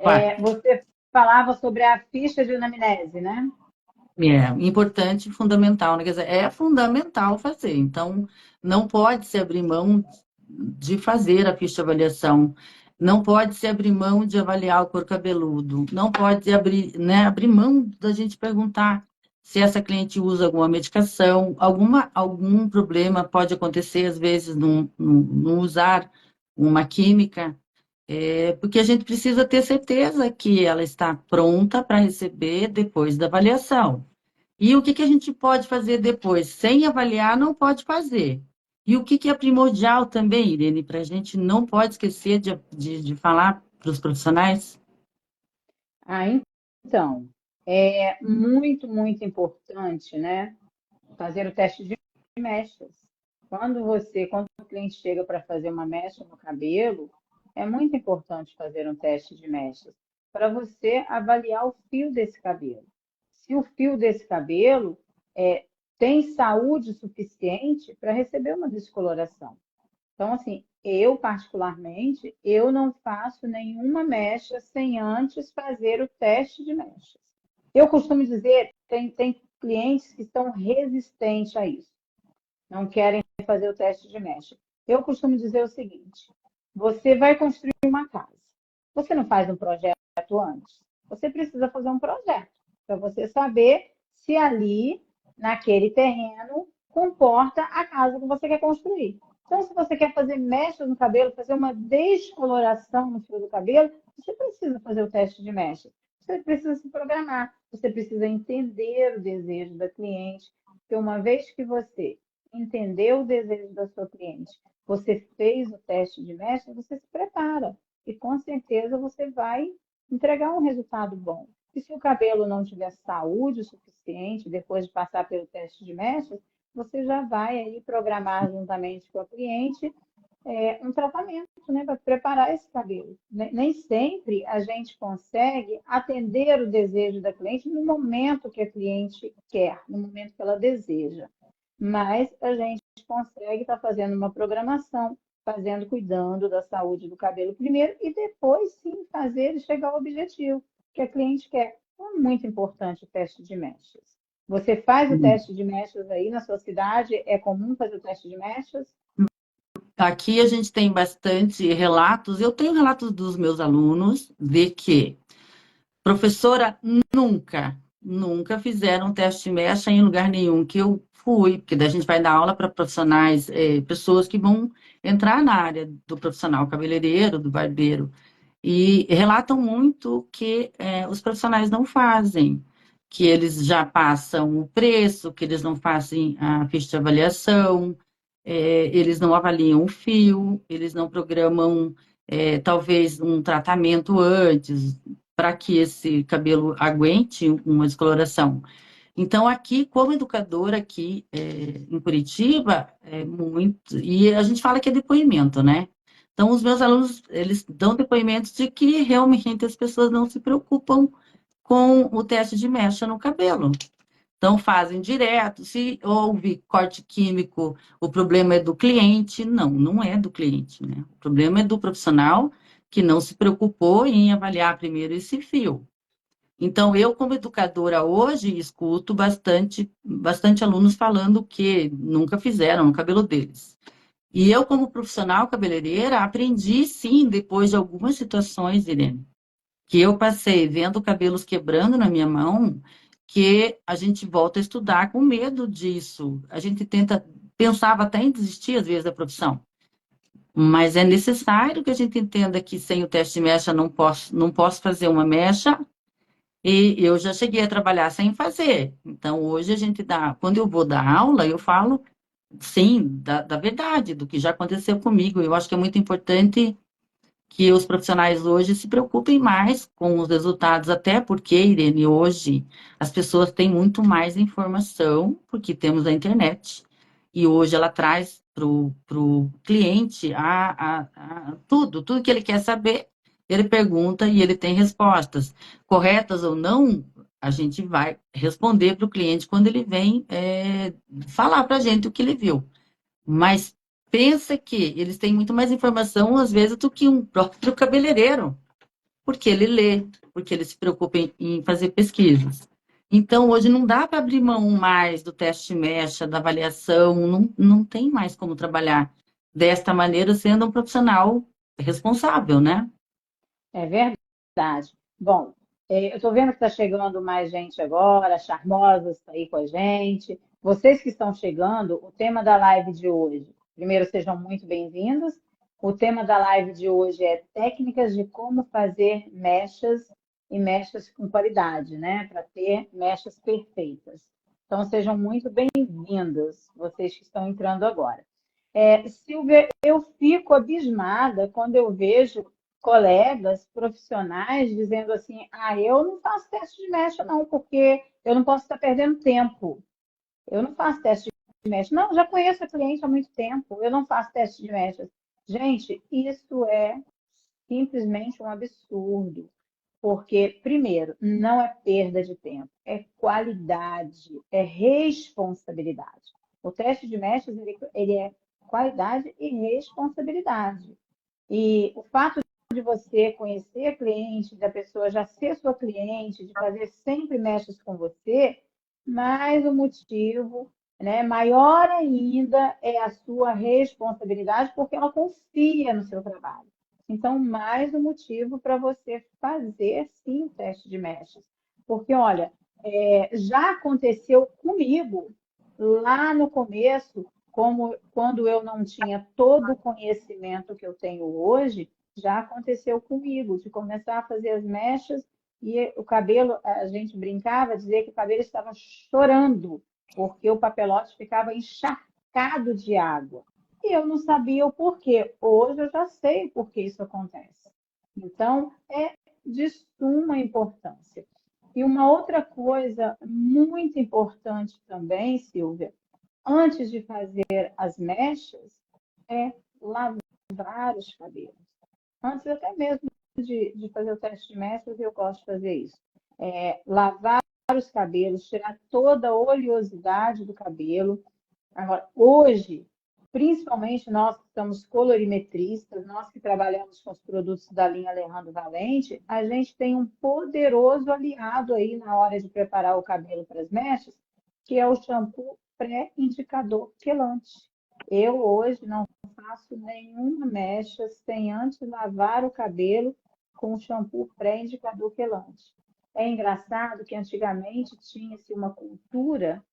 Vai. Você falava sobre a ficha de anamnese, né? É importante, fundamental, né? Quer dizer, é fundamental fazer. Então, não pode se abrir mão de fazer a ficha de avaliação, não pode se abrir mão de avaliar o couro cabeludo, não pode abrir, né, abrir mão da gente perguntar se essa cliente usa alguma medicação, algum problema pode acontecer, às vezes, não usar uma química. Porque a gente precisa ter certeza que ela está pronta para receber depois da avaliação. E o que que a gente pode fazer depois? Sem avaliar, não pode fazer. E o que que é primordial também, Irene, para a gente não pode esquecer de falar para os profissionais? Ah, então, é muito, muito importante, né, fazer o teste de mechas. Quando o cliente chega para fazer uma mecha no cabelo, é muito importante fazer um teste de mechas para você avaliar o fio desse cabelo. Se o fio desse cabelo é, tem saúde suficiente para receber uma descoloração. Então, assim, eu particularmente, eu não faço nenhuma mecha sem antes fazer o teste de mechas. Eu costumo dizer, tem clientes que estão resistentes a isso, não querem fazer o teste de mecha. Eu costumo dizer o seguinte: você vai construir uma casa. Você não faz um projeto antes. Você precisa fazer um projeto para você saber se ali, naquele terreno, comporta a casa que você quer construir. Então, se você quer fazer mechas no cabelo, fazer uma descoloração no fio do cabelo, você precisa fazer o teste de mecha. Você precisa se programar, você precisa entender o desejo da cliente, porque uma vez que você entendeu o desejo da sua cliente, você fez o teste de mecha, você se prepara e com certeza você vai entregar um resultado bom. E se o cabelo não tiver saúde suficiente depois de passar pelo teste de mechas, você já vai aí programar juntamente com a cliente um tratamento, né, para preparar esse cabelo. Nem sempre a gente consegue atender o desejo da cliente no momento que a cliente quer, no momento que ela deseja. Mas a gente consegue estar fazendo uma programação, cuidando da saúde do cabelo primeiro e depois sim fazer e chegar ao objetivo que a cliente quer. Então, é muito importante o teste de mechas. Você faz o teste de mechas aí na sua cidade? É comum fazer o teste de mechas? Aqui a gente tem bastante relatos, eu tenho relatos dos meus alunos de que professora nunca fizeram teste de mecha em lugar nenhum que eu fui, porque daí a gente vai dar aula para profissionais, pessoas que vão entrar na área do profissional cabeleireiro, do barbeiro, e relatam muito que os profissionais não fazem, que eles já passam o preço, que eles não fazem a ficha de avaliação, eles não avaliam o fio, eles não programam, talvez, um tratamento antes, para que esse cabelo aguente uma descoloração. Então, aqui, como educadora aqui em Curitiba, é muito. E a gente fala que é depoimento, né? Então, os meus alunos, eles dão depoimentos de que realmente as pessoas não se preocupam com o teste de mecha no cabelo. Então, fazem direto. Se houve corte químico, o problema é do cliente. Não, não é do cliente, né? O problema é do profissional que não se preocupou em avaliar primeiro esse fio. Então, eu, como educadora hoje, escuto bastante alunos falando que nunca fizeram no cabelo deles. E eu, como profissional cabeleireira, aprendi, sim, depois de algumas situações, Irene, que eu passei vendo cabelos quebrando na minha mão, que a gente volta a estudar com medo disso. A gente pensava até em desistir, às vezes, da profissão. Mas é necessário que a gente entenda que sem o teste de mecha não posso fazer uma mecha, e eu já cheguei a trabalhar sem fazer. Então, hoje a gente dá, quando eu vou dar aula, eu falo, sim, da verdade, do que já aconteceu comigo. Eu acho que é muito importante que os profissionais hoje se preocupem mais com os resultados, até porque, Irene, hoje as pessoas têm muito mais informação, porque temos a internet, e hoje ela traz para o cliente tudo que ele quer saber, ele pergunta e ele tem respostas. Corretas ou não, a gente vai responder para o cliente quando ele vem falar para a gente o que ele viu. Mas pensa que eles têm muito mais informação, às vezes, do que um próprio cabeleireiro. porque ele lê, porque ele se preocupa em fazer pesquisas. Então, hoje não dá para abrir mão mais do teste mecha, da avaliação, não tem mais como trabalhar desta maneira, sendo um profissional responsável, né? É verdade. Bom, eu estou vendo que está chegando mais gente agora, a Charmosa está aí com a gente. Vocês que estão chegando, o tema da live de hoje, primeiro sejam muito bem-vindos. O tema da live de hoje é técnicas de como fazer mechas e mechas com qualidade, né? Para ter mechas perfeitas. Então, sejam muito bem-vindos, vocês que estão entrando agora. Silvia, eu fico abismada quando eu vejo colegas profissionais dizendo assim: eu não faço teste de mecha, não, porque eu não posso estar perdendo tempo. Eu não faço teste de mecha. Não, já conheço a cliente há muito tempo, eu não faço teste de mecha. Gente, isso é simplesmente um absurdo. Porque, primeiro, não é perda de tempo, é qualidade, é responsabilidade. O teste de mechas, ele é qualidade e responsabilidade. E o fato de você conhecer a cliente, da pessoa já ser sua cliente, de fazer sempre mechas com você, mais um motivo, né? Maior ainda é a sua responsabilidade, porque ela confia no seu trabalho. Então, mais um motivo para você fazer sim o teste de mechas. Porque, olha, já aconteceu comigo lá no começo, como quando eu não tinha todo o conhecimento que eu tenho hoje, já aconteceu comigo, de começar a fazer as mechas e o cabelo, a gente brincava, dizia que o cabelo estava chorando, porque o papelote ficava encharcado de água. E eu não sabia o porquê. Hoje eu já sei por que isso acontece. Então, é de suma importância. E uma outra coisa muito importante também, Silvia, antes de fazer as mechas, é lavar os cabelos. Antes até mesmo de fazer o teste de mechas, eu gosto de fazer isso. Lavar os cabelos, tirar toda a oleosidade do cabelo. Agora, hoje, principalmente nós que somos colorimetristas, nós que trabalhamos com os produtos da linha Alejandro Valente, a gente tem um poderoso aliado aí na hora de preparar o cabelo para as mechas, que é o shampoo pré-indicador quelante. Eu hoje não faço nenhuma mecha sem antes lavar o cabelo com o shampoo pré-indicador quelante. É engraçado que antigamente tinha-se uma cultura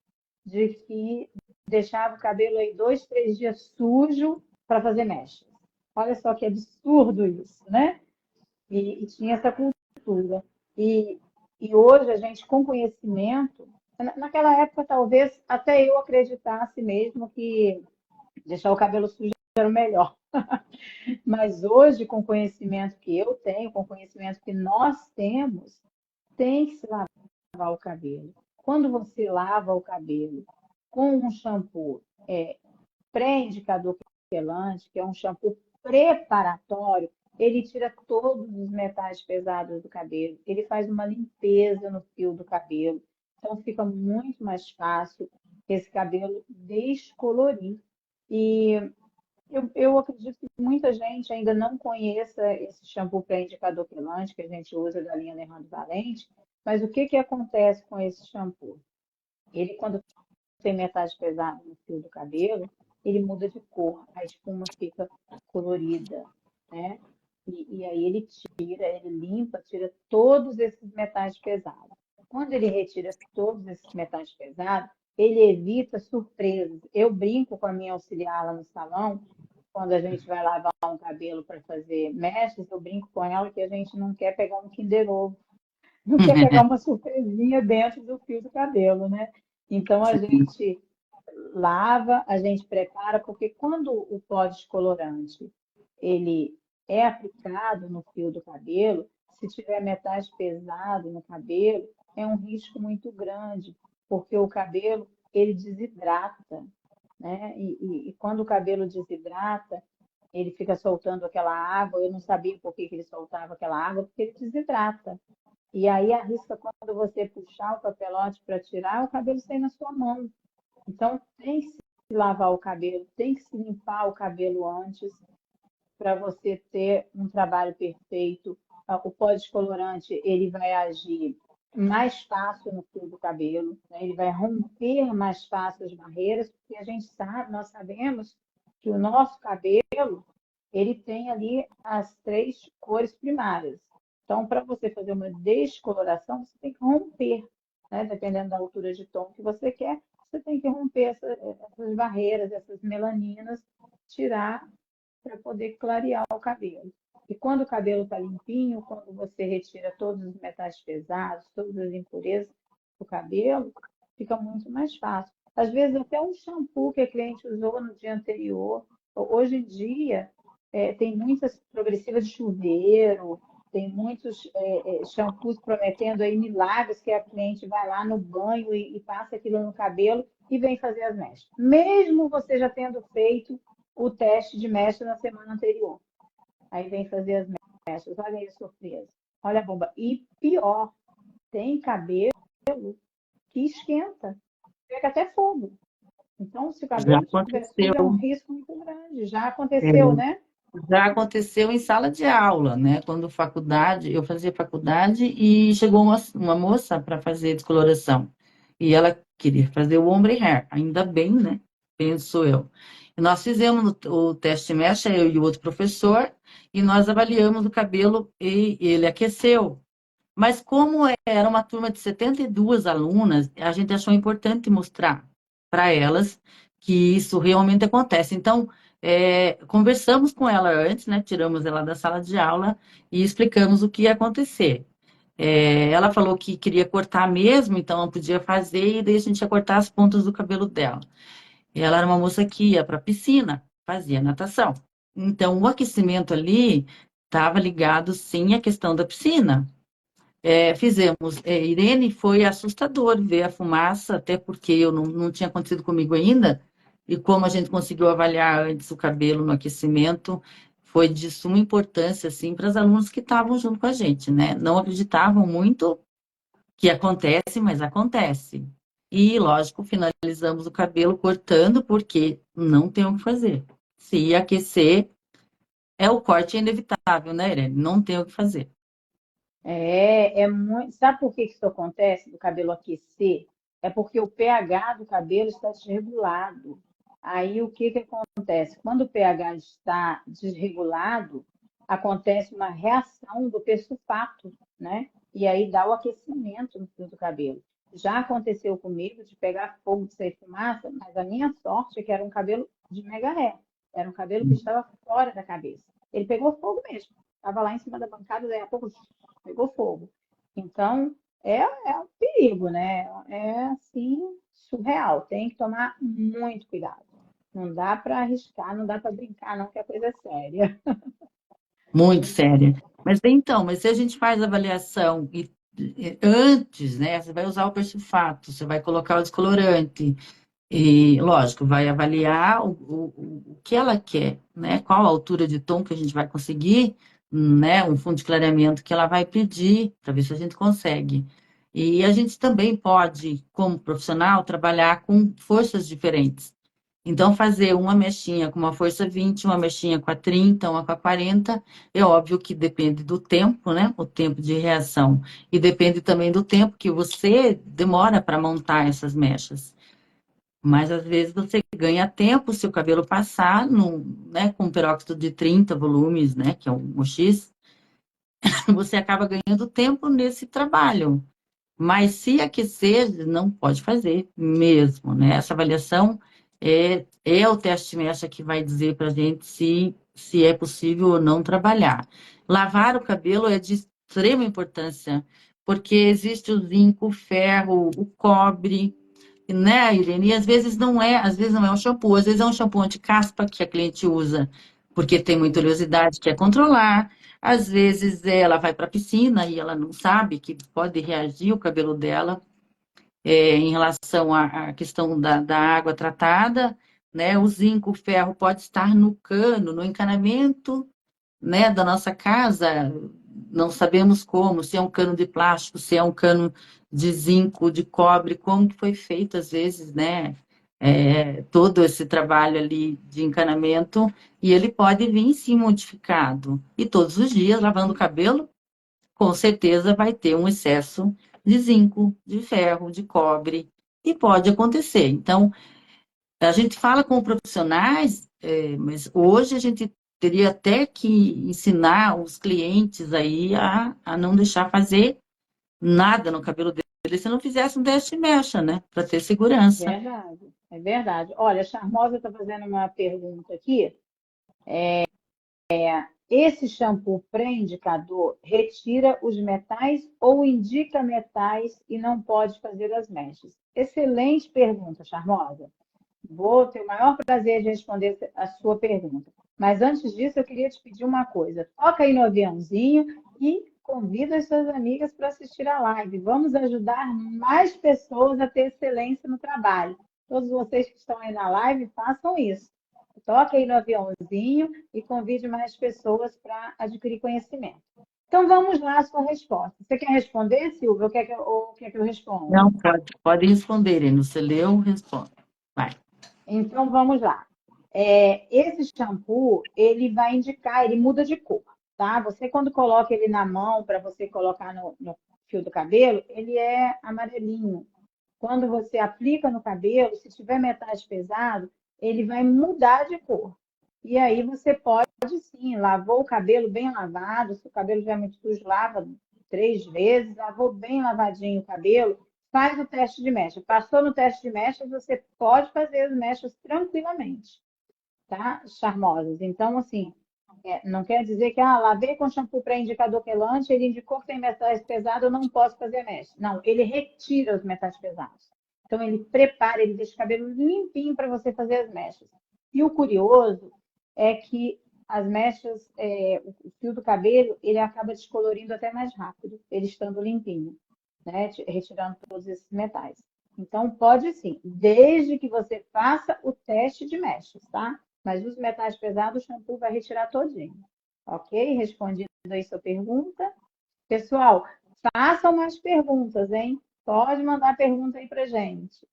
de que deixava o cabelo aí 2, 3 dias sujo para fazer mechas. Olha só que absurdo isso, né? E tinha essa cultura. E, e hoje a gente, com conhecimento, naquela época talvez até eu acreditasse mesmo que deixar o cabelo sujo era o melhor. Mas hoje, com o conhecimento que eu tenho, com o conhecimento que nós temos, tem que se lavar o cabelo. Quando você lava o cabelo com um shampoo pré-indicador quelante, que é um shampoo preparatório, ele tira todos os metais pesados do cabelo, ele faz uma limpeza no fio do cabelo, então fica muito mais fácil esse cabelo descolorir. E eu acredito que muita gente ainda não conheça esse shampoo pré-indicador quelante que a gente usa da linha Alejandro Valente, mas o que acontece com esse shampoo? Ele, quando tem metais pesados no fio do cabelo, ele muda de cor, a espuma fica colorida, né? E aí ele limpa, tira todos esses metais pesados. Quando ele retira todos esses metais pesados, ele evita surpresas. Eu brinco com a minha auxiliar lá no salão, quando a gente vai lavar um cabelo para fazer mechas, eu brinco com ela que a gente não quer pegar um Kinder Ovo, não quer pegar uma surpresinha dentro do fio do cabelo, né? Então a gente lava, a gente prepara, porque quando o pó descolorante ele é aplicado no fio do cabelo, se tiver metais pesados no cabelo, é um risco muito grande, porque o cabelo ele desidrata, né? E quando o cabelo desidrata, ele fica soltando aquela água. Eu não sabia por que ele soltava aquela água, porque ele desidrata. E aí arrisca quando você puxar o papelote para tirar, o cabelo sai na sua mão. Então, tem que se lavar o cabelo, tem que se limpar o cabelo antes para você ter um trabalho perfeito o pó descolorante ele vai agir mais fácil no fio do cabelo, né? Ele vai romper mais fácil as barreiras, porque a gente sabe, nós sabemos que o nosso cabelo ele tem ali as três cores primárias. Então, para você fazer uma descoloração, você tem que romper, né? Dependendo da altura de tom que você quer, você tem que romper essas barreiras, essas melaninas, tirar para poder clarear o cabelo. E quando o cabelo está limpinho, quando você retira todos os metais pesados, todas as impurezas do cabelo, fica muito mais fácil. Às vezes, até um shampoo que a cliente usou no dia anterior. Hoje em dia, tem muitas progressivas de chuveiro, tem muitos shampoos prometendo aí milagres que a cliente vai lá no banho e passa aquilo no cabelo e vem fazer as mechas. Mesmo você já tendo feito o teste de mecha na semana anterior. Aí vem fazer as mechas. Olha aí a surpresa. Olha a bomba. E pior, tem cabelo que esquenta. Pega até fogo. Então, se o Já cabelo tiver aconteceu. sujo, é um risco muito grande. Já É, aconteceu, né? já aconteceu em sala de aula, né? Quando faculdade, eu fazia faculdade e chegou uma moça para fazer descoloração. E ela queria fazer o ombre hair, ainda bem, né? Penso eu. E nós fizemos o teste mecha, eu e o outro professor, e nós avaliamos o cabelo e ele aqueceu. Mas como era uma turma de 72 alunas, a gente achou importante mostrar para elas que isso realmente acontece. Então, conversamos com ela antes, né? Tiramos ela da sala de aula e explicamos o que ia acontecer. Ela falou que queria cortar mesmo, então não podia fazer, e daí a gente ia cortar as pontas do cabelo dela. E ela era uma moça que ia para a piscina, fazia natação. Então, o aquecimento ali estava ligado, sim, à questão da piscina. Fizemos. Irene, foi assustador ver a fumaça, até porque eu não tinha acontecido comigo ainda, e como a gente conseguiu avaliar antes o cabelo no aquecimento, foi de suma importância, assim, para os alunos que estavam junto com a gente, né? Não acreditavam muito que acontece, mas acontece. E, lógico, finalizamos o cabelo cortando, porque não tem o que fazer. Se aquecer, o corte inevitável, né, Irene? Não tem o que fazer. É muito. Sabe por que isso acontece do cabelo aquecer? É porque o pH do cabelo está desregulado. Aí o que acontece? Quando o pH está desregulado, acontece uma reação do persulfato, né? E aí dá o aquecimento no fio do cabelo. Já aconteceu comigo de pegar fogo, de sair fumaça, mas a minha sorte é que era um cabelo de mega ré. Era um cabelo que estava fora da cabeça. Ele pegou fogo mesmo. Estava lá em cima da bancada, daí a pouco pegou fogo. Então, é um perigo, né? É assim, surreal. Tem que tomar muito cuidado. Não dá para arriscar, não dá para brincar, não, que a coisa é séria. Muito séria. Mas então, mas se a gente faz avaliação antes, né? Você vai usar o persulfato, você vai colocar o descolorante, e, lógico, vai avaliar o que ela quer, né? Qual a altura de tom que a gente vai conseguir, né? Um fundo de clareamento que ela vai pedir, para ver se a gente consegue. E a gente também pode, como profissional, trabalhar com forças diferentes. Então, fazer uma mechinha com uma força 20, uma mechinha com a 30, uma com a 40, é óbvio que depende do tempo, né? O tempo de reação. E depende também do tempo que você demora para montar essas mechas. Mas às vezes você ganha tempo se o cabelo passar né, com peróxido de 30 volumes, né, que é o X, você acaba ganhando tempo nesse trabalho. Mas se aquecer, não pode fazer mesmo, né? Essa avaliação é o teste mecha que vai dizer para a gente se é possível ou não trabalhar. Lavar o cabelo é de extrema importância, porque existe o zinco, o ferro, o cobre, né, Irene? E às vezes não é um shampoo, às vezes é um shampoo anti-caspa que a cliente usa, porque tem muita oleosidade, quer controlar. Às vezes ela vai para a piscina e ela não sabe que pode reagir o cabelo dela em relação à questão da água tratada, né? O zinco, o ferro pode estar no cano, no encanamento, né, da nossa casa, não sabemos como, se é um cano de plástico, se é um cano de zinco, de cobre, como que foi feito às vezes, né, todo esse trabalho ali de encanamento, e ele pode vir sim modificado. E todos os dias lavando o cabelo, com certeza vai ter um excesso de zinco, de ferro, de cobre, e pode acontecer. Então, a gente fala com profissionais, mas hoje a gente teria até que ensinar os clientes aí a não deixar fazer nada no cabelo dele se não fizesse um teste de mecha, né? Para ter segurança. Verdade, é verdade. Olha, a Charmosa está fazendo uma pergunta aqui. Esse shampoo pré-indicador retira os metais ou indica metais e não pode fazer as mechas? Excelente pergunta, Charmosa. Vou ter o maior prazer de responder a sua pergunta. Mas antes disso, eu queria te pedir uma coisa. Toca aí no aviãozinho e convida as suas amigas para assistir a live. Vamos ajudar mais pessoas a ter excelência no trabalho. Todos vocês que estão aí na live, façam isso. Toque aí no aviãozinho e convide mais pessoas para adquirir conhecimento. Então, vamos lá, a sua resposta. Você quer responder, Silvia, ou quer que eu responda? Não, pode responder, Irene. Você leu, responde. Vai. Então, vamos lá. Esse shampoo, ele vai indicar, ele muda de cor, tá? Você, quando coloca ele na mão, para você colocar no fio do cabelo, ele é amarelinho. Quando você aplica no cabelo, se tiver metais pesados, ele vai mudar de cor. E aí você pode, sim, lavou o cabelo bem lavado, se o cabelo já é muito sujo, lava 3 vezes, lavou bem lavadinho o cabelo, faz o teste de mecha. Passou no teste de mechas, você pode fazer as mechas tranquilamente, tá? Charmosas. Então, assim, não quer dizer que, lavei com shampoo pré-indicador quelante, ele indicou que tem metais pesados, eu não posso fazer mecha. Não, ele retira os metais pesados. Então, ele prepara, ele deixa o cabelo limpinho para você fazer as mechas. E o curioso é que as mechas, o fio do cabelo, ele acaba descolorindo até mais rápido, ele estando limpinho, né? Retirando todos esses metais. Então, pode sim, desde que você faça o teste de mechas, tá? Mas os metais pesados, o shampoo vai retirar todinho. Ok? Respondido aí sua pergunta. Pessoal, façam mais perguntas, hein? Pode mandar pergunta aí pra gente.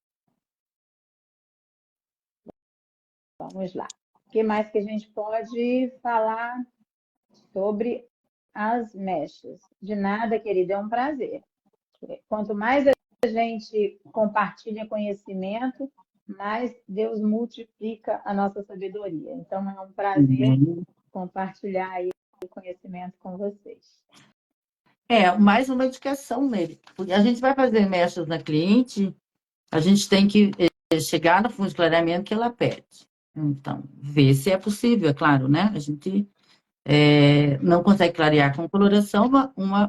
Vamos lá. O que mais que a gente pode falar sobre as mechas? De nada, querida, é um prazer. Quanto mais a gente compartilha conhecimento, mais Deus multiplica a nossa sabedoria. Então, é um prazer compartilhar aí o conhecimento com vocês. Mais uma indicação nele. Porque a gente vai fazer mechas na cliente, a gente tem que chegar no fundo de clareamento que ela pede. Então, ver se é possível, é claro, né? A gente não consegue clarear com coloração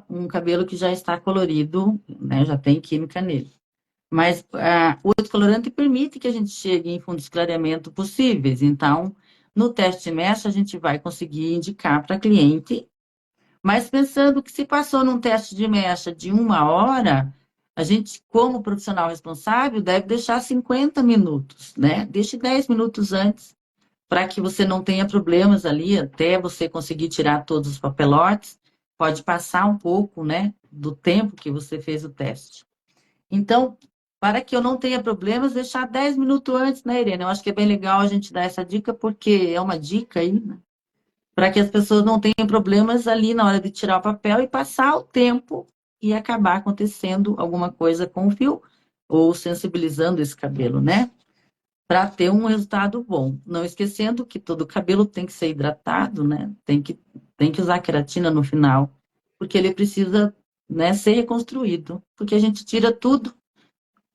um cabelo que já está colorido, né? Já tem química nele. Mas o descolorante permite que a gente chegue em fundos de clareamento possíveis. Então, no teste de mecha, a gente vai conseguir indicar para cliente, mas pensando que se passou num teste de mecha de 1 hora, a gente, como profissional responsável, deve deixar 50 minutos, né? Deixe 10 minutos antes, para que você não tenha problemas ali, até você conseguir tirar todos os papelotes. Pode passar um pouco, né, do tempo que você fez o teste. Então, para que eu não tenha problemas, deixar 10 minutos antes, né, Irene? Eu acho que é bem legal a gente dar essa dica, porque é uma dica aí, né? Para que as pessoas não tenham problemas ali na hora de tirar o papel e passar o tempo e acabar acontecendo alguma coisa com o fio ou sensibilizando esse cabelo, né? Para ter um resultado bom. Não esquecendo que todo cabelo tem que ser hidratado, né? Tem que usar queratina no final, porque ele precisa, né, ser reconstruído, porque a gente tira tudo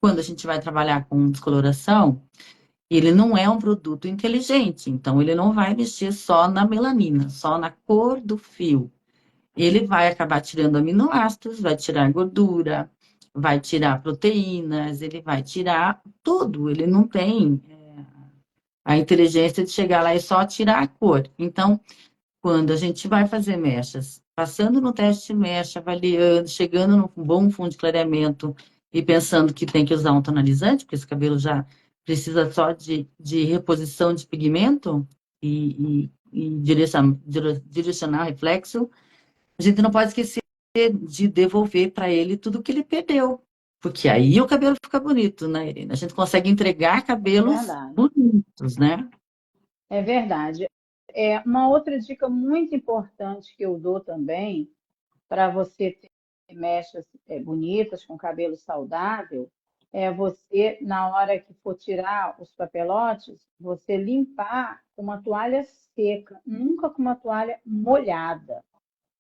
quando a gente vai trabalhar com descoloração. Ele não é um produto inteligente, então ele não vai mexer só na melanina, só na cor do fio. Ele vai acabar tirando aminoácidos, vai tirar gordura, vai tirar proteínas, ele vai tirar tudo. Ele não tem a inteligência de chegar lá e só tirar a cor. Então, quando a gente vai fazer mechas, passando no teste de mecha, avaliando, chegando num bom fundo de clareamento e pensando que tem que usar um tonalizante, porque esse cabelo já precisa só de reposição de pigmento e direcionar reflexo, a gente não pode esquecer de devolver para ele tudo que ele perdeu. Porque aí o cabelo fica bonito, né, Irene? A gente consegue entregar É cabelos verdade. bonitos, né? É verdade. Uma outra dica muito importante que eu dou também para você ter mechas bonitas, com cabelo saudável, é você, na hora que for tirar os papelotes, você limpar com uma toalha seca, nunca com uma toalha molhada.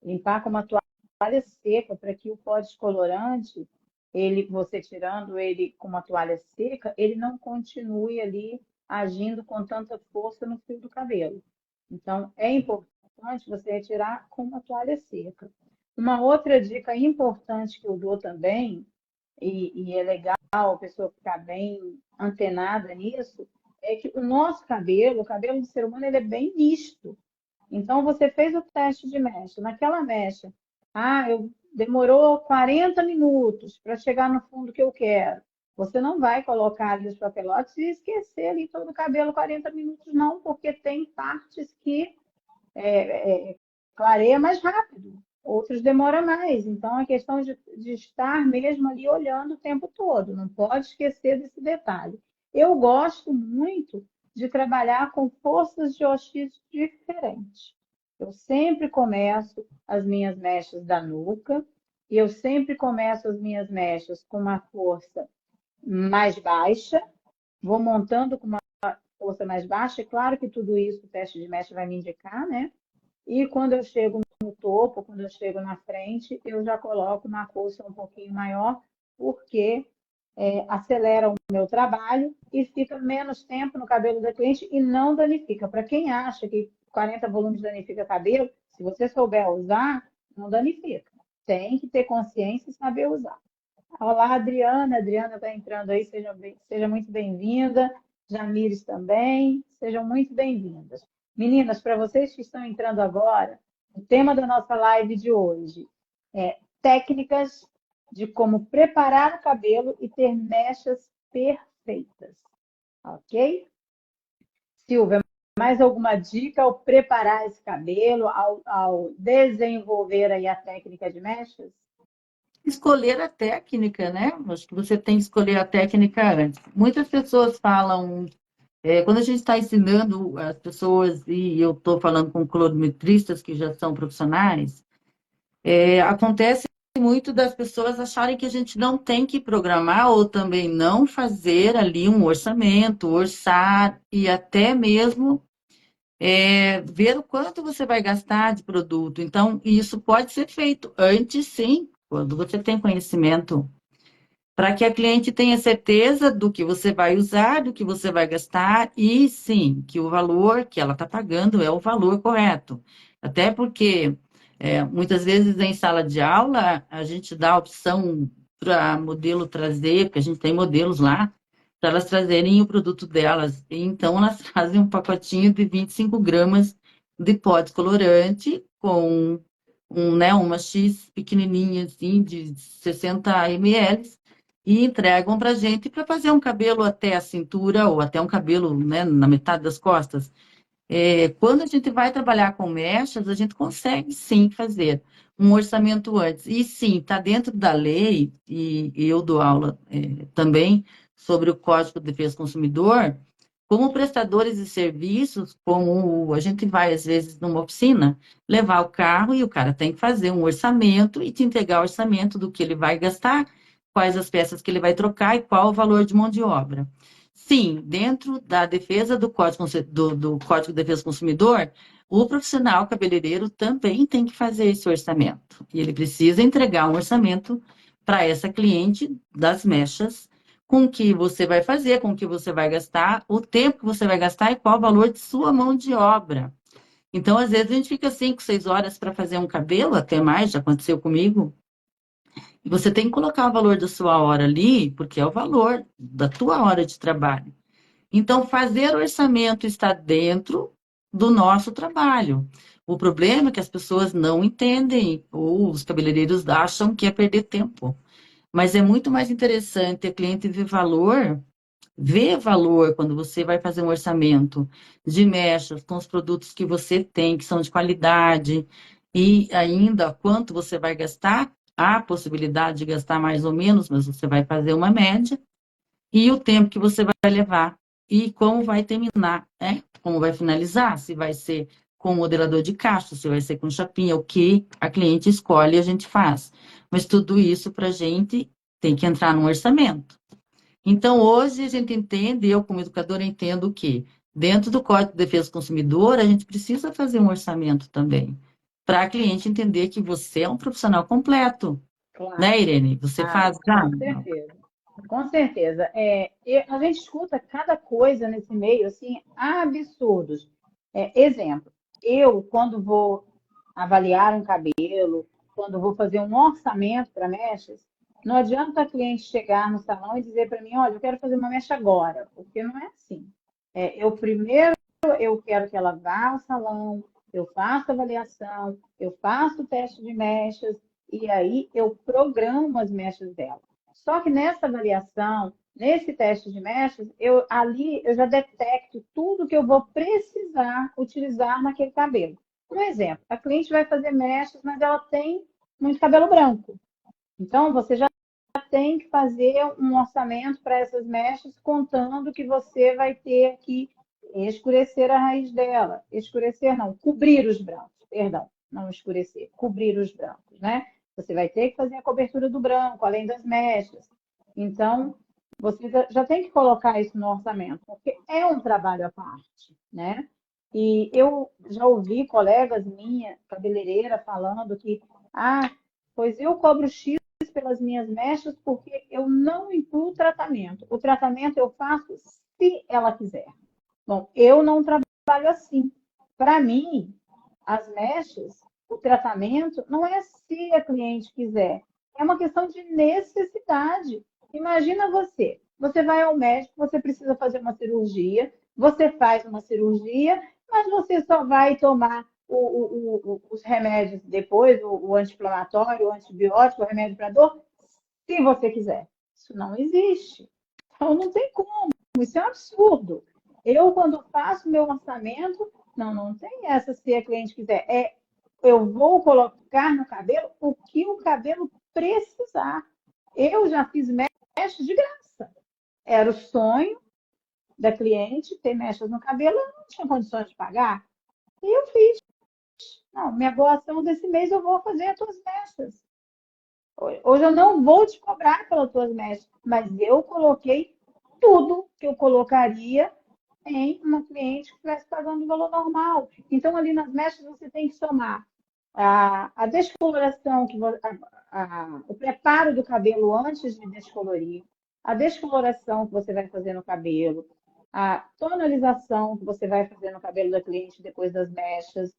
Limpar com uma toalha seca para que o pó descolorante, você tirando ele com uma toalha seca, ele não continue ali agindo com tanta força no fio do cabelo. Então, é importante você retirar com uma toalha seca. Uma outra dica importante que eu dou também, e é legal a pessoa ficar bem antenada nisso, é que o nosso cabelo, o cabelo do ser humano, ele é bem misto. Então, você fez o teste de mecha. Naquela mecha, demorou 40 minutos para chegar no fundo que eu quero. Você não vai colocar ali os papelotes e esquecer ali todo o cabelo 40 minutos, não, porque tem partes que clareia mais rápido, outros demora mais. Então, é questão de estar mesmo ali olhando o tempo todo. Não pode esquecer desse detalhe. Eu gosto muito de trabalhar com forças de OX diferentes. Eu sempre começo as minhas mechas da nuca e eu sempre começo as minhas mechas com uma força mais baixa, vou montando com uma força mais baixa. É claro que tudo isso o teste de mecha vai me indicar, né? E quando eu chego no topo, quando eu chego na frente, eu já coloco uma força um pouquinho maior, porque acelera o meu trabalho e fica menos tempo no cabelo da cliente e não danifica. Para quem acha que 40 volumes danifica cabelo, se você souber usar, não danifica. Tem que ter consciência e saber usar. Olá, Adriana. Adriana está entrando aí, seja muito bem-vinda. Jamires também, sejam muito bem-vindas. Meninas, para vocês que estão entrando agora, o tema da nossa live de hoje é técnicas de como preparar o cabelo e ter mechas perfeitas. Ok? Silvia, mais alguma dica ao preparar esse cabelo, ao desenvolver aí a técnica de mechas? Escolher a técnica, né? Acho que você tem que escolher a técnica antes. Muitas pessoas falam, quando a gente está ensinando as pessoas, e eu estou falando com colorimetristas que já são profissionais, acontece muito das pessoas acharem que a gente não tem que programar ou também não fazer ali um orçamento, orçar e até mesmo ver o quanto você vai gastar de produto. Então, isso pode ser feito antes, sim, quando você tem conhecimento, para que a cliente tenha certeza do que você vai usar, do que você vai gastar, e sim, que o valor que ela está pagando é o valor correto. Até porque, muitas vezes em sala de aula, a gente dá a opção para modelo trazer, porque a gente tem modelos lá, para elas trazerem o produto delas. Então, elas trazem um pacotinho de 25 gramas de pó descolorante com uma X pequenininha, assim, de 60 ml, e entregam para a gente para fazer um cabelo até a cintura ou até um cabelo, né, na metade das costas. Quando a gente vai trabalhar com mechas, a gente consegue sim fazer um orçamento antes. E sim, está dentro da lei, e eu dou aula também sobre o Código de Defesa do Consumidor, como prestadores de serviços, como a gente vai, às vezes, numa oficina, levar o carro e o cara tem que fazer um orçamento e te entregar o orçamento do que ele vai gastar, quais as peças que ele vai trocar e qual o valor de mão de obra. Sim, dentro da defesa do do Código de Defesa do Consumidor, o profissional cabeleireiro também tem que fazer esse orçamento. E ele precisa entregar um orçamento para essa cliente das mechas, com o que você vai fazer, com o que você vai gastar, o tempo que você vai gastar e qual o valor de sua mão de obra. Então, às vezes, a gente fica 5, 6 horas para fazer um cabelo, até mais, já aconteceu comigo. E você tem que colocar o valor da sua hora ali, porque é o valor da tua hora de trabalho. Então, fazer orçamento está dentro do nosso trabalho. O problema é que as pessoas não entendem, ou os cabeleireiros acham que é perder tempo. Mas é muito mais interessante a cliente ver valor quando você vai fazer um orçamento de mechas com os produtos que você tem, que são de qualidade, e ainda quanto você vai gastar, há possibilidade de gastar mais ou menos, mas você vai fazer uma média, e o tempo que você vai levar, e como vai terminar, né? Como vai finalizar, se vai ser com modelador de caixa, se vai ser com chapinha, o que a cliente escolhe, a gente faz. Mas tudo isso para a gente tem que entrar num orçamento. Então, hoje a gente entende, eu como educadora entendo que dentro do Código de Defesa do Consumidor, a gente precisa fazer um orçamento também, para a cliente entender que você é um profissional completo, Claro. né, Irene? Você faz já? Com certeza. Com certeza. A gente escuta cada coisa nesse meio, assim, absurdos. Exemplo, eu, quando vou avaliar um cabelo, quando vou fazer um orçamento para mechas, não adianta a cliente chegar no salão e dizer para mim, olha, eu quero fazer uma mecha agora, porque não é assim. Eu primeiro, eu quero que ela vá ao salão, eu faço a avaliação, eu faço o teste de mechas, e aí eu programo as mechas dela. Só que nessa avaliação, nesse teste de mechas, ali eu já detecto tudo que eu vou precisar utilizar naquele cabelo. Um exemplo, a cliente vai fazer mechas, mas ela tem muito cabelo branco. Então, você já tem que fazer um orçamento para essas mechas, contando que você vai ter que escurecer a raiz dela. Escurecer não, cobrir os brancos, perdão, não escurecer, cobrir os brancos, né? Você vai ter que fazer a cobertura do branco, além das mechas. Então, você já tem que colocar isso no orçamento, porque é um trabalho à parte, né? E eu já ouvi colegas minha, cabeleireira, falando que, pois eu cobro X pelas minhas mechas porque eu não incluo tratamento. O tratamento eu faço se ela quiser. Bom, eu não trabalho assim. Para mim, as mechas, o tratamento, não é se a cliente quiser. É uma questão de necessidade. Imagina você vai ao médico, você precisa fazer uma cirurgia, você faz uma cirurgia, mas você só vai tomar os remédios depois, o anti-inflamatório, o antibiótico, o remédio para dor, se você quiser. Isso não existe. Então, não tem como. Isso é um absurdo. Eu, quando faço meu orçamento, não tem essa se a cliente quiser. Eu vou colocar no cabelo o que o cabelo precisar. Eu já fiz mechas de graça. Era o sonho da cliente ter mechas no cabelo, eu não tinha condições de pagar. E eu fiz. Não, minha boa ação desse mês eu vou fazer as tuas mechas. Hoje eu não vou te cobrar pelas tuas mechas, mas eu coloquei tudo que eu colocaria em uma cliente que estivesse pagando o valor normal. Então, ali nas mechas, você tem que somar a descoloração, o preparo do cabelo antes de descolorir, a descoloração que você vai fazer no cabelo, a tonalização que você vai fazer no cabelo da cliente depois das mechas,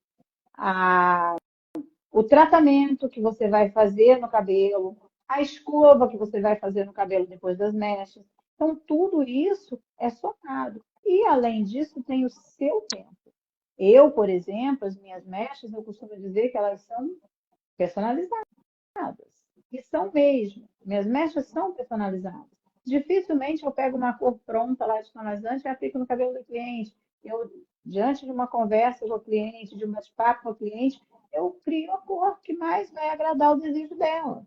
o tratamento que você vai fazer no cabelo, a escova que você vai fazer no cabelo depois das mechas. Então, tudo isso é somado. E, além disso, tem o seu tempo. Eu, por exemplo, as minhas mechas, eu costumo dizer que elas são personalizadas. E são mesmo. Minhas mechas são personalizadas. Dificilmente eu pego uma cor pronta lá de tonalizante e aplico no cabelo do cliente. Eu, diante de uma conversa com o cliente, de um bate-papo com o cliente, eu crio a cor que mais vai agradar o desejo dela.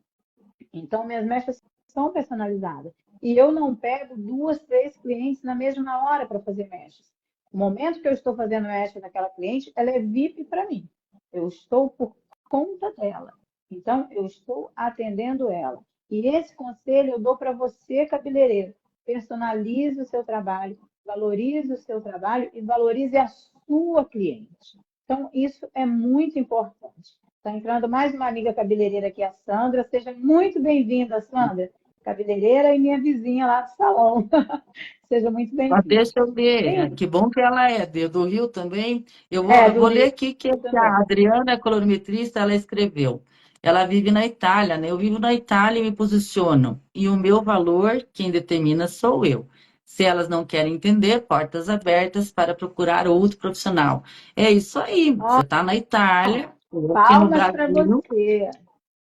Então, minhas mechas são personalizadas. E eu não pego 2, 3 clientes na mesma hora para fazer mechas. O momento que eu estou fazendo mecha daquela cliente, ela é VIP para mim. Eu estou por conta dela. Então, eu estou atendendo ela. E esse conselho eu dou para você, cabeleireiro. Personalize o seu trabalho, valorize o seu trabalho e valorize a sua cliente. Então, isso é muito importante. Está entrando mais uma amiga cabeleireira aqui, a Sandra. Seja muito bem-vinda, Sandra. Cabeleireira e minha vizinha lá do salão. Seja muito bem-vinda. Deixa eu ver. Que bom que ela é do Rio também. Eu Do vou ler Rio aqui que também. a Adriana, colorimetrista, ela escreveu. Ela vive na Itália, né? Eu vivo na Itália e me posiciono. E o meu valor, quem determina sou eu. Se elas não querem entender, portas abertas para procurar outro profissional. É isso aí. Você está na Itália, eu aqui no Palmas para Brasil. você.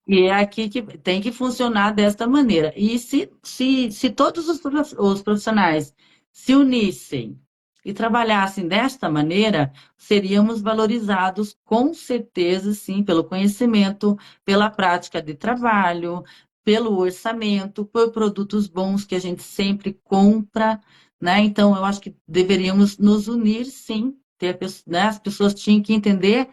E é aqui que tem que funcionar desta maneira. E se todos os profissionais se unissem e trabalhassem desta maneira, seríamos valorizados com certeza, sim, pelo conhecimento, pela prática de trabalho, pelo orçamento, por produtos bons que a gente sempre compra, né? Então, eu acho que deveríamos nos unir, sim, né, as pessoas tinham que entender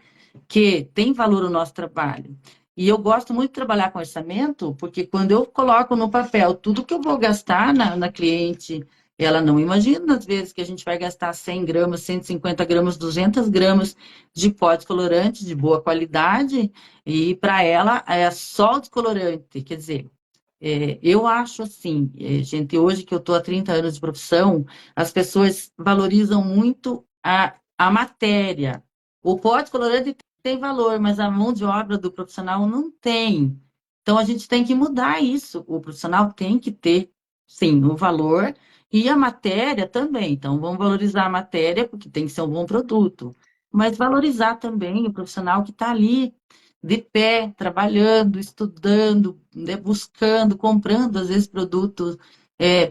que tem valor o nosso trabalho. E eu gosto muito de trabalhar com orçamento, porque quando eu coloco no papel tudo que eu vou gastar na cliente, ela não imagina, às vezes, que a gente vai gastar 100 gramas, 150 gramas, 200 gramas de pó descolorante de boa qualidade, e para ela é só o descolorante. Quer dizer, eu acho assim, gente, hoje que eu estou há 30 anos de profissão, as pessoas valorizam muito a matéria. O pó descolorante tem valor, mas a mão de obra do profissional não tem. Então a gente tem que mudar isso. O profissional tem que ter, sim, o valor e a matéria também. Então vamos valorizar a matéria, porque tem que ser um bom produto, mas valorizar também o profissional que está ali de pé, trabalhando, estudando, né, buscando, comprando, às vezes, produtos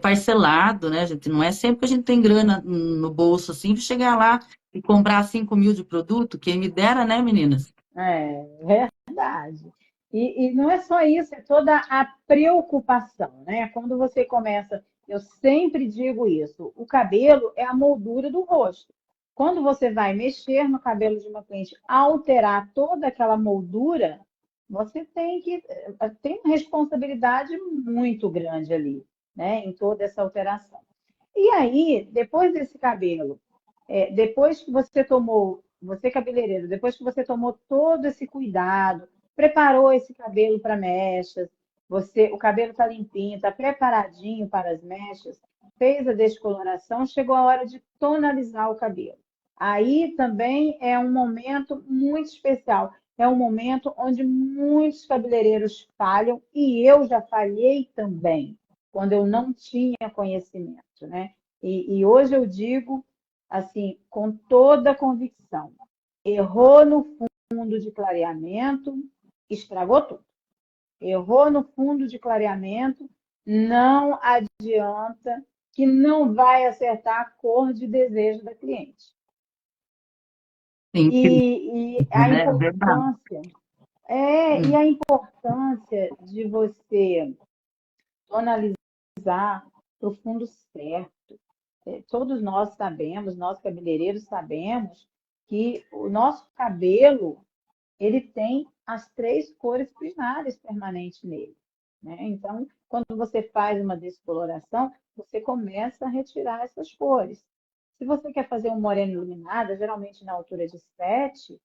parcelado, né, gente? Não é sempre que a gente tem grana no bolso, assim, de chegar lá e comprar 5 mil de produto, quem me dera, né, meninas? É verdade. E não é só isso, é toda a preocupação, né? Quando você começa, eu sempre digo isso, o cabelo é a moldura do rosto. Quando você vai mexer no cabelo de uma cliente, alterar toda aquela moldura, você tem uma responsabilidade muito grande ali, né? Em toda essa alteração. E aí, depois desse cabelo, depois que você tomou, você cabeleireiro, depois que você tomou todo esse cuidado, preparou esse cabelo para mechas, o cabelo está limpinho, está preparadinho para as mechas, fez a descoloração, chegou a hora de tonalizar o cabelo. Aí também é um momento muito especial. É um momento onde muitos cabeleireiros falham e eu já falhei também, quando eu não tinha conhecimento, né? E hoje eu digo assim, com toda a convicção. Errou no fundo de clareamento, estragou tudo. Errou no fundo de clareamento, não adianta que não vai acertar a cor de desejo da cliente. Sim, E a é verdade. importância e a importância de você tonalizar para o fundo certo. Todos nós sabemos, nós cabeleireiros sabemos que o nosso cabelo ele tem as 3 cores primárias permanentes nele, né? Então, quando você faz uma descoloração, você começa a retirar essas cores. Se você quer fazer um moreno iluminada, geralmente na altura de 7,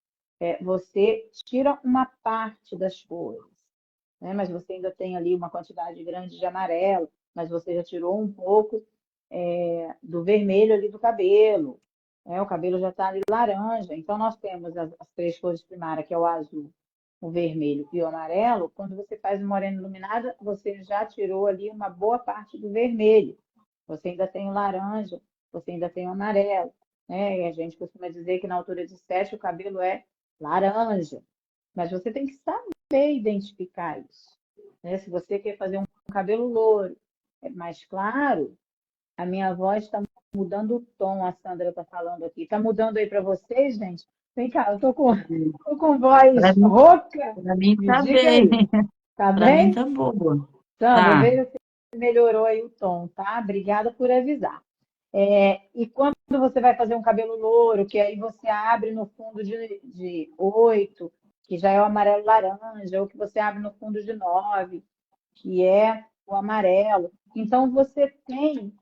você tira uma parte das cores, né? Mas você ainda tem ali uma quantidade grande de amarelo, mas você já tirou um pouco do vermelho ali do cabelo. O cabelo já está ali laranja. Então, nós temos as 3 cores primárias, que é o azul, o vermelho e o amarelo. Quando você faz uma morena iluminada, você já tirou ali uma boa parte do vermelho. Você ainda tem o laranja, você ainda tem o amarelo, né? E a gente costuma dizer que na altura de 7 o cabelo é laranja. Mas você tem que saber identificar isso, né? Se você quer fazer um cabelo louro, mais claro, a minha voz está mudando o tom, a Sandra está falando aqui. Está mudando aí para vocês, gente? Vem cá, eu tô com Para voz mim, rouca. para mim Me tá diga bem. aí, tá Para mim bem? tá boa. Sandra, Tá. veja se melhorou aí o tom, tá? Obrigada por avisar. E quando você vai fazer um cabelo louro, que aí você abre no fundo de 8, que já é o amarelo laranja, ou que você abre no fundo de 9, que é o amarelo. Então, você tem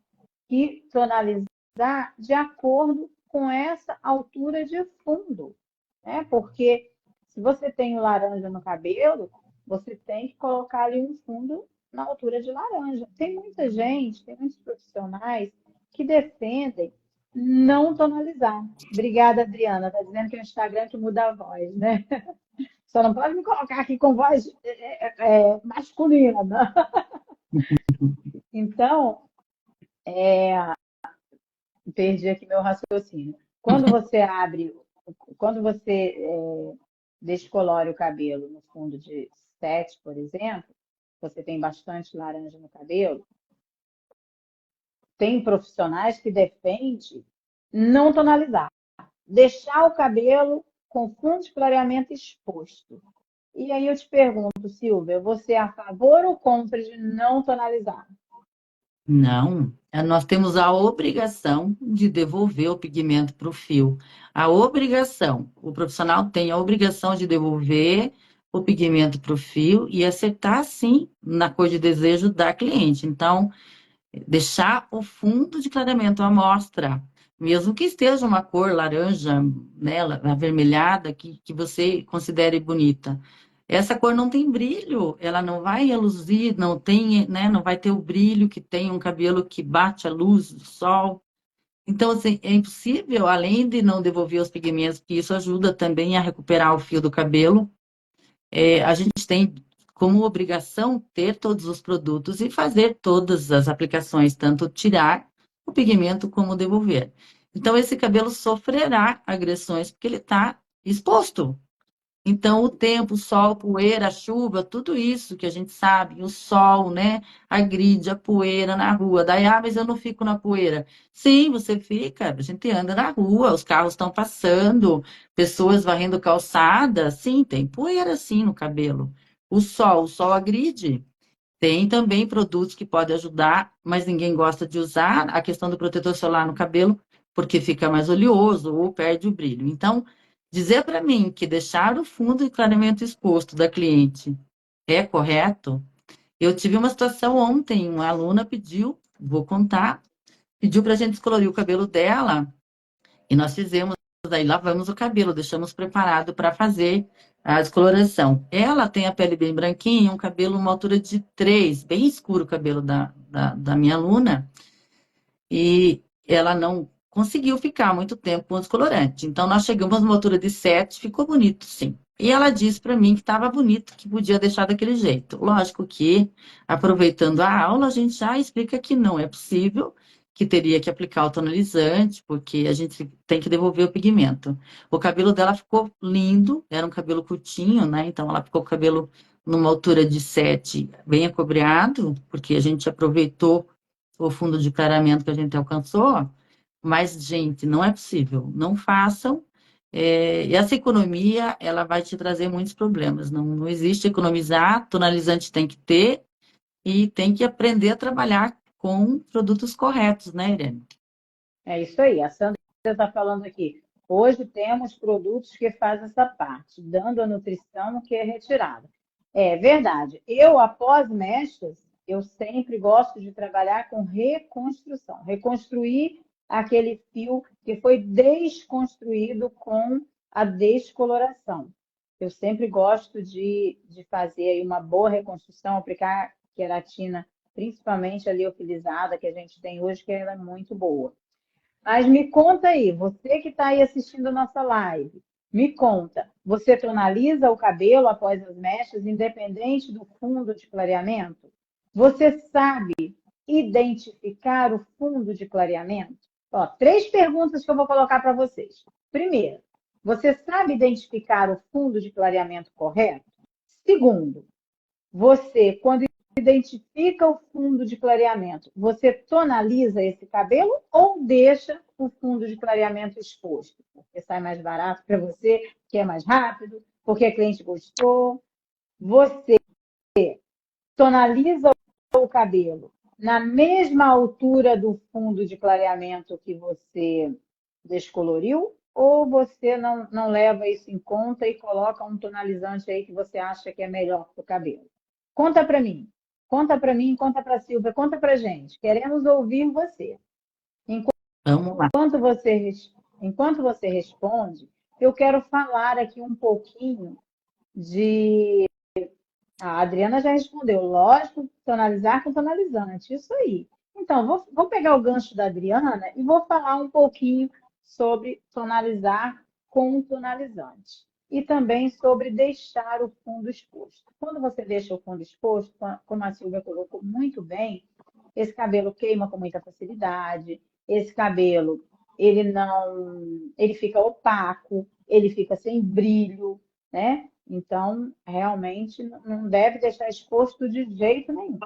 que tonalizar de acordo com essa altura de fundo, né? Porque se você tem o laranja no cabelo, você tem que colocar ali um fundo na altura de laranja. Tem muita gente, tem muitos profissionais que defendem não tonalizar. Obrigada, Adriana. Está dizendo que é o Instagram que muda a voz, né? Só não pode me colocar aqui com voz masculina. Então, perdi aqui meu raciocínio. Quando você descolore o cabelo no fundo de 7, por exemplo, você tem bastante laranja no cabelo, tem profissionais que defendem não tonalizar, deixar o cabelo com fundo de clareamento exposto. E aí eu te pergunto, Silvia, você é a favor ou contra de não tonalizar? Não, nós temos a obrigação de devolver o pigmento para o fio. A obrigação, o profissional tem a obrigação de devolver o pigmento para o fio e acertar, sim, na cor de desejo da cliente. Então, deixar o fundo de clareamento à mostra, mesmo que esteja uma cor laranja, né, avermelhada, que você considere bonita. Essa cor não tem brilho, ela não vai reluzir, não tem, né, não vai ter o brilho que tem um cabelo que bate a luz do sol. Então, assim, é impossível, além de não devolver os pigmentos, que isso ajuda também a recuperar o fio do cabelo, a gente tem como obrigação ter todos os produtos e fazer todas as aplicações, tanto tirar o pigmento como devolver. Então, esse cabelo sofrerá agressões porque ele está exposto. Então, o tempo, o sol, poeira, a chuva, tudo isso que a gente sabe, o sol, né, agride a poeira na rua. Daí, mas eu não fico na poeira. Sim, você fica, a gente anda na rua, os carros estão passando, pessoas varrendo calçada. Sim, tem poeira, sim, no cabelo. O sol agride. Tem também produtos que podem ajudar, mas ninguém gosta de usar a questão do protetor solar no cabelo, porque fica mais oleoso ou perde o brilho. Então, dizer para mim que deixar o fundo de clareamento exposto da cliente é correto. Eu tive uma situação ontem, uma aluna pediu, vou contar, pediu para a gente descolorir o cabelo dela e nós fizemos, aí lavamos o cabelo, deixamos preparado para fazer a descoloração. Ela tem a pele bem branquinha, um cabelo uma altura de 3, bem escuro o cabelo da minha aluna, e ela não conseguiu ficar muito tempo com o descolorante. Então, nós chegamos numa altura de 7, ficou bonito, sim. E ela disse para mim que estava bonito, que podia deixar daquele jeito. Lógico que, aproveitando a aula, a gente já explica que não é possível, que teria que aplicar o tonalizante, porque a gente tem que devolver o pigmento. O cabelo dela ficou lindo, era um cabelo curtinho, né? Então, ela ficou com o cabelo numa altura de 7, bem acobreado, porque a gente aproveitou o fundo de clareamento que a gente alcançou, mas, gente, não é possível. Não façam. E essa economia, ela vai te trazer muitos problemas. Não, não existe economizar, tonalizante tem que ter e tem que aprender a trabalhar com produtos corretos, né, Irene? É isso aí, a Sandra está falando aqui. Hoje temos produtos que fazem essa parte, dando a nutrição que é retirada. É verdade. Eu, após mechas, eu sempre gosto de trabalhar com reconstrução. Reconstruir aquele fio que foi desconstruído com a descoloração. Eu sempre gosto de fazer aí uma boa reconstrução, aplicar queratina, principalmente a liofilizada que a gente tem hoje, que ela é muito boa. Mas me conta aí, você que está aí assistindo a nossa live, me conta, você tonaliza o cabelo após as mechas, independente do fundo de clareamento? Você sabe identificar o fundo de clareamento? Ó, 3 perguntas que eu vou colocar para vocês. Primeiro, você sabe identificar o fundo de clareamento correto? Segundo, você, quando identifica o fundo de clareamento, você tonaliza esse cabelo ou deixa o fundo de clareamento exposto? Porque sai mais barato para você, que é mais rápido, porque a cliente gostou. Você tonaliza o cabelo na mesma altura do fundo de clareamento que você descoloriu? Ou você não leva isso em conta e coloca um tonalizante aí que você acha que é melhor para o cabelo? Conta para mim. Conta para mim, conta para a Silvia, conta para a gente. Queremos ouvir você. Vamos lá. Enquanto você responde, eu quero falar aqui um pouquinho de. A Adriana já respondeu, lógico, tonalizar com tonalizante, isso aí. Então, vou pegar o gancho da Adriana e vou falar um pouquinho sobre tonalizar com tonalizante. E também sobre deixar o fundo exposto. Quando você deixa o fundo exposto, como a Silvia colocou muito bem, esse cabelo queima com muita facilidade, esse cabelo, ele fica opaco, ele fica sem brilho, né? Então, realmente, não deve deixar exposto de jeito nenhum.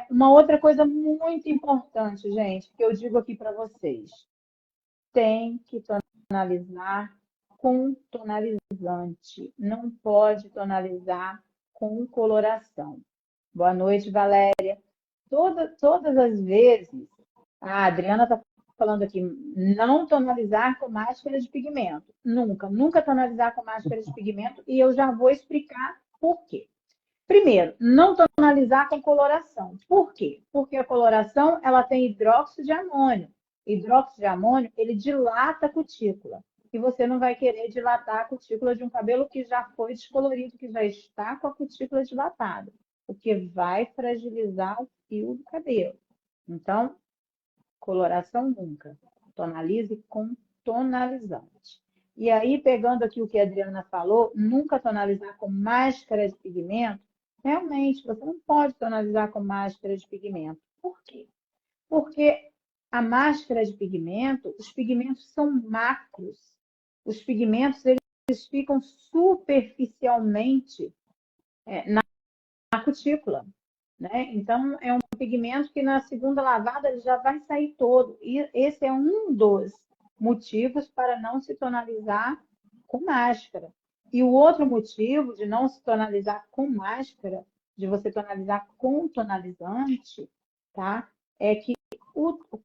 Uma outra coisa muito importante, gente, que eu digo aqui para vocês: tem que tonalizar com tonalizante, não pode tonalizar com coloração. Boa noite, Valéria. Todas as vezes, a Adriana está falando aqui, não tonalizar com máscara de pigmento. Nunca tonalizar com máscara de pigmento, e eu já vou explicar por quê. Primeiro, não tonalizar com coloração. Por quê? Porque a coloração ela tem hidróxido de amônio. Hidróxido de amônio, ele dilata a cutícula. E você não vai querer dilatar a cutícula de um cabelo que já foi descolorido, que já está com a cutícula dilatada, o que vai fragilizar o fio do cabelo. Então, coloração nunca. Tonalize com tonalizante. E aí, pegando aqui o que a Adriana falou, nunca tonalizar com máscara de pigmento. Realmente, você não pode tonalizar com máscara de pigmento. Por quê? Porque a máscara de pigmento, os pigmentos são macros. Os pigmentos, eles ficam superficialmente na cutícula, né? Então, é um pigmento que na segunda lavada ele já vai sair todo. E esse é um dos motivos para não se tonalizar com máscara. E o outro motivo de não se tonalizar com máscara, de você tonalizar com tonalizante, tá? É que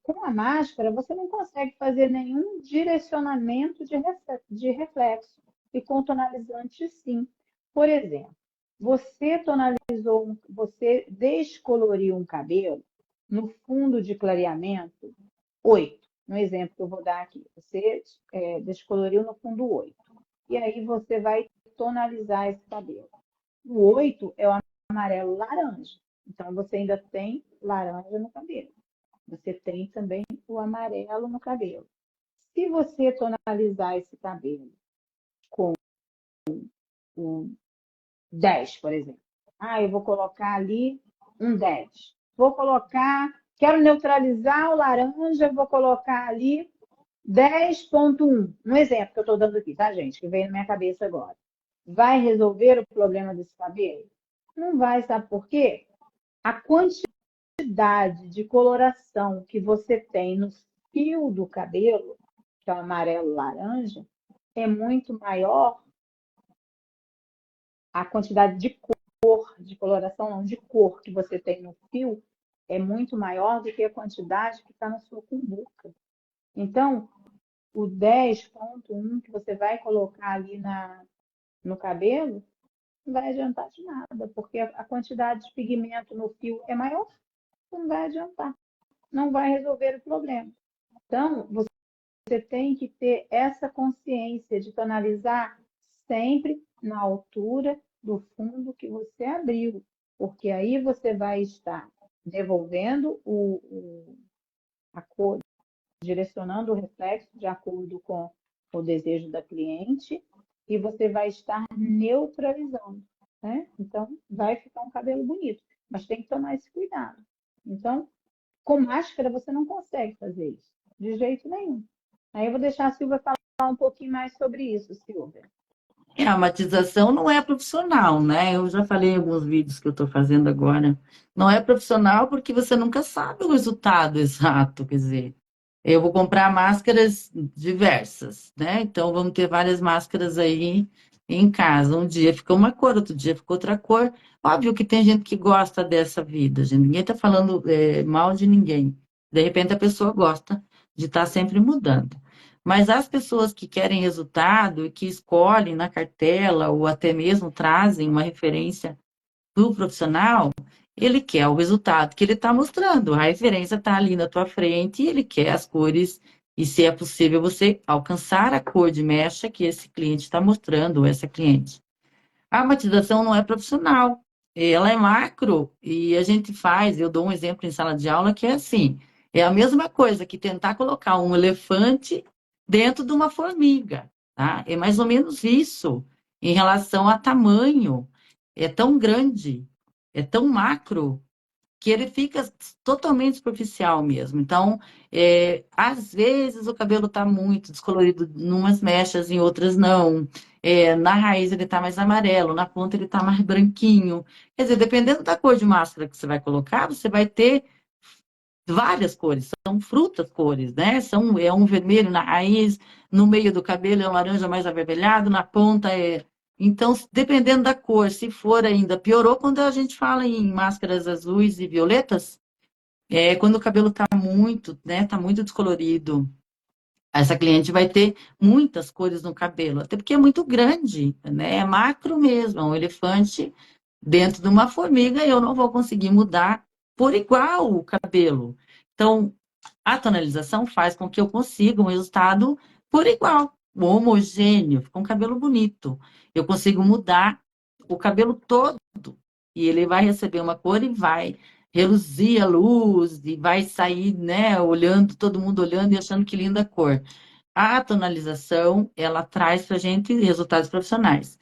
com a máscara você não consegue fazer nenhum direcionamento de reflexo. E com tonalizante, sim. Por exemplo, você descoloriu um cabelo no fundo de clareamento 8, no exemplo que eu vou dar aqui. Você descoloriu no fundo 8. E aí você vai tonalizar esse cabelo. O 8 é o amarelo laranja. Então, você ainda tem laranja no cabelo. Você tem também o amarelo no cabelo. Se você tonalizar esse cabelo com o 10, por exemplo. Eu vou colocar ali um 10. Quero neutralizar o laranja, vou colocar ali 10,1. Um exemplo que eu estou dando aqui, tá, gente? Que veio na minha cabeça agora. Vai resolver o problema desse cabelo? Não vai, sabe por quê? A quantidade de coloração que você tem no fio do cabelo, que é o amarelo-laranja, é muito maior. A quantidade de coloração, não, de cor que você tem no fio é muito maior do que a quantidade que está na sua cumbuca. Então, o 10,1 que você vai colocar ali no cabelo, não vai adiantar de nada, porque a quantidade de pigmento no fio é maior, não vai adiantar, não vai resolver o problema. Então, você tem que ter essa consciência de tonalizar sempre na altura do fundo que você abriu, porque aí você vai estar devolvendo a cor, direcionando o reflexo de acordo com o desejo da cliente e você vai estar neutralizando, né? Então, vai ficar um cabelo bonito, mas tem que tomar esse cuidado. Então, com máscara você não consegue fazer isso, de jeito nenhum. Aí eu vou deixar a Silvia falar um pouquinho mais sobre isso, Silvia. A matização não é profissional, né? Eu já falei em alguns vídeos que eu estou fazendo agora. Não é profissional porque você nunca sabe o resultado exato, quer dizer. Eu vou comprar máscaras diversas, né? Então vamos ter várias máscaras aí em casa. Um dia ficou uma cor, outro dia ficou outra cor. Óbvio que tem gente que gosta dessa vida, gente. Ninguém está falando mal de ninguém. De repente a pessoa gosta de estar sempre mudando. Mas as pessoas que querem resultado e que escolhem na cartela ou até mesmo trazem uma referência para o profissional, ele quer o resultado que ele está mostrando. A referência está ali na tua frente e ele quer as cores e se é possível você alcançar a cor de mecha que esse cliente está mostrando, ou essa cliente. A matização não é profissional, ela é macro e a gente faz, eu dou um exemplo em sala de aula que é assim, é a mesma coisa que tentar colocar um elefante dentro de uma formiga, tá? É mais ou menos isso em relação a tamanho, é tão grande, é tão macro que ele fica totalmente superficial mesmo. Então, às vezes o cabelo está muito descolorido em umas mechas, em outras não. Na raiz ele está mais amarelo, na ponta ele está mais branquinho. Quer dizer, dependendo da cor de máscara que você vai colocar, você vai ter várias cores, são frutas cores, né? É um vermelho na raiz, no meio do cabelo é um laranja mais avermelhado, na ponta é. Então, dependendo da cor, se for ainda, piorou quando a gente fala em máscaras azuis e violetas, Quando o cabelo está muito, né, tá muito descolorido, essa cliente vai ter muitas cores no cabelo, até porque é muito grande, né? É macro mesmo, é um elefante dentro de uma formiga e eu não vou conseguir mudar por igual o cabelo. Então, a tonalização faz com que eu consiga um resultado por igual, homogêneo, fica um cabelo bonito. Eu consigo mudar o cabelo todo e ele vai receber uma cor e vai reluzir a luz e vai sair, né, olhando, todo mundo olhando e achando que linda cor. A tonalização, ela traz para a gente resultados profissionais.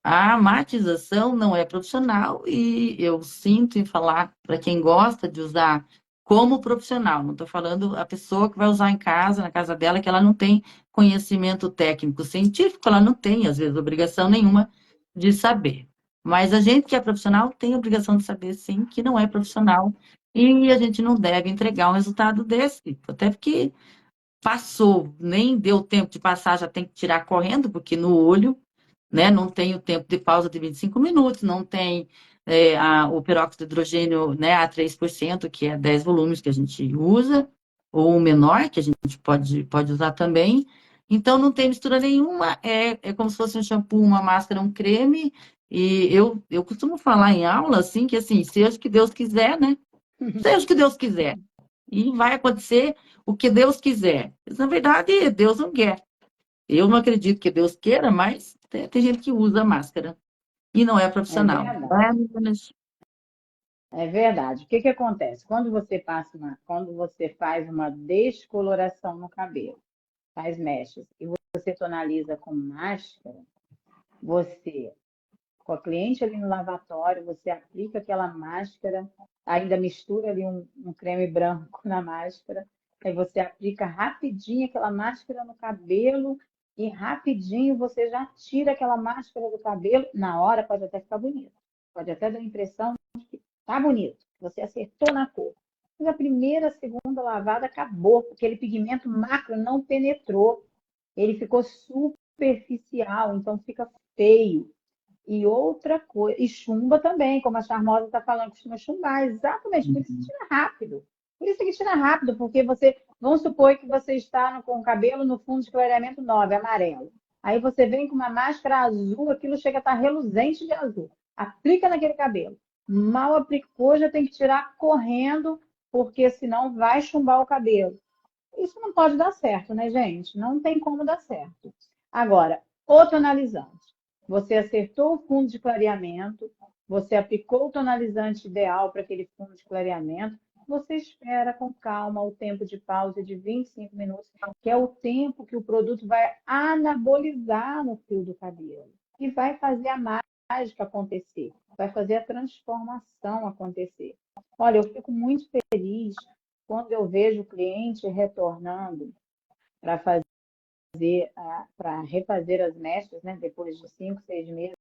A matização não é profissional e eu sinto em falar para quem gosta de usar como profissional. Não estou falando a pessoa que vai usar em casa, na casa dela, que ela não tem conhecimento técnico científico, ela não tem, às vezes, obrigação nenhuma de saber. Mas a gente que é profissional tem obrigação de saber, sim, que não é profissional e a gente não deve entregar um resultado desse, até porque passou, nem deu tempo de passar, já tem que tirar correndo, porque no olho, né, não tem o tempo de pausa de 25 minutos, não tem o peróxido de hidrogênio, né, a 3%, que é 10 volumes que a gente usa, ou o menor, que a gente pode usar também. Então, não tem mistura nenhuma, é como se fosse um shampoo, uma máscara, um creme, e eu costumo falar em aula, assim, que assim, seja o que Deus quiser, né? Seja o que Deus quiser. E vai acontecer o que Deus quiser. Mas, na verdade, Deus não quer. Eu não acredito que Deus queira, mas tem gente que usa máscara e não é É profissional. verdade. É verdade. O que que acontece? Quando você faz uma descoloração no cabelo, faz mechas e você tonaliza com máscara, você, com a cliente ali no lavatório, você aplica aquela máscara, ainda mistura ali um creme branco na máscara, aí você aplica rapidinho aquela máscara no cabelo e rapidinho você já tira aquela máscara do cabelo. Na hora pode até ficar bonito, pode até dar a impressão tá bonito, você acertou na cor. Mas a primeira, a segunda lavada acabou, aquele pigmento macro não penetrou, ele ficou superficial, então fica feio. E outra coisa, e chumba também, como a Charmosa está falando, costuma chumbar, exatamente, por isso que tira rápido. Por isso que tira rápido, porque você, vamos supor que você está com o cabelo no fundo de clareamento 9, amarelo. Aí você vem com uma máscara azul, aquilo chega a estar reluzente de azul. Aplica naquele cabelo. Mal aplicou, já tem que tirar correndo, porque senão vai chumbar o cabelo. Isso não pode dar certo, né, gente? Não tem como dar certo. Agora, o tonalizante. Você acertou o fundo de clareamento, você aplicou o tonalizante ideal para aquele fundo de clareamento, você espera com calma o tempo de pausa de 25 minutos, que é o tempo que o produto vai anabolizar no fio do cabelo e vai fazer a mágica acontecer, vai fazer a transformação acontecer. Olha, eu fico muito feliz quando eu vejo o cliente retornando para fazer, para refazer as mechas, né, depois de 5, 6 meses